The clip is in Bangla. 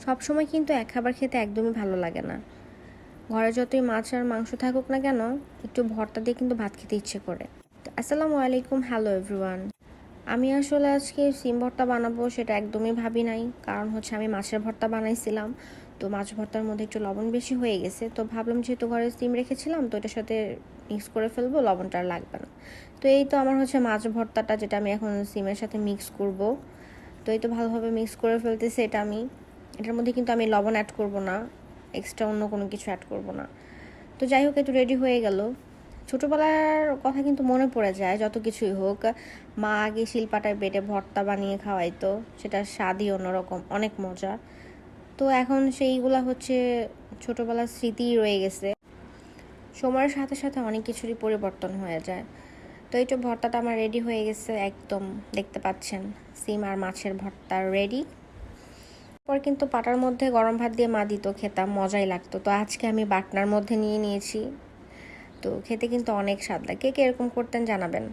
সবসময় কিন্তু এক খাবার খেতে একদমই ভালো লাগে না। ঘরে যতই মাছ আর মাংস থাকুক না কেন, একটু ভর্তা দিয়ে কিন্তু ভাত খেতে ইচ্ছে করে। তো আসসালামু আলাইকুম, হ্যালো এভরিওয়ান। আমি আসলে আজকে সিম ভর্তা বানাবো সেটা একদমই ভাবি নাই, কারণ হচ্ছে আমি মাছের ভর্তা বানাইছিলাম। তো মাছ ভর্তার মধ্যে একটু লবণ বেশি হয়ে গেছে, তো ভাবলাম যেহেতু ঘরে সিম রেখেছিলাম তো এটার সাথে মিক্স করে ফেলবো, লবণটা আর লাগবে না। তো এই তো আমার হচ্ছে মাছ ভর্তাটা, যেটা আমি এখন সিমের সাথে মিক্স করব। তো এই তো ভালোভাবে মিক্স করে ফেলতেছি এটা আমি। এটার মধ্যে কিন্তু আমি লবণ অ্যাড করব না, এক্সট্রা অন্য কোনো কিছু অ্যাড করব না। তো যাই হোক, একটু রেডি হয়ে গেল। ছোটোবেলার কথা কিন্তু মনে পড়ে যায়, যত কিছুই হোক। মা আগে শিলপাটায় বেটে ভর্তা বানিয়ে খাওয়াইতো, সেটার স্বাদই অন্যরকম, অনেক মজা। তো এখন সেইগুলা হচ্ছে ছোটোবেলার স্মৃতিই রয়ে গেছে। সময়ের সাথে সাথে অনেক কিছুরই পরিবর্তন হয়ে যায়। তো এই তো ভর্তাটা আমার রেডি হয়ে গেছে একদম, দেখতে পাচ্ছেন সিম আর মাছের ভর্তা রেডি। পর কিন্তু পাটার মধ্যে গরম ভাত দিয়ে মা দিত, খেতাম, মজাই লাগতো। তো আজকে আমি বাটনার মধ্যে নিয়ে নিয়েছি। তো খেতে কিন্তু অনেক স্বাদ লাগে। কে কে এরকম করতেন জানাবেন।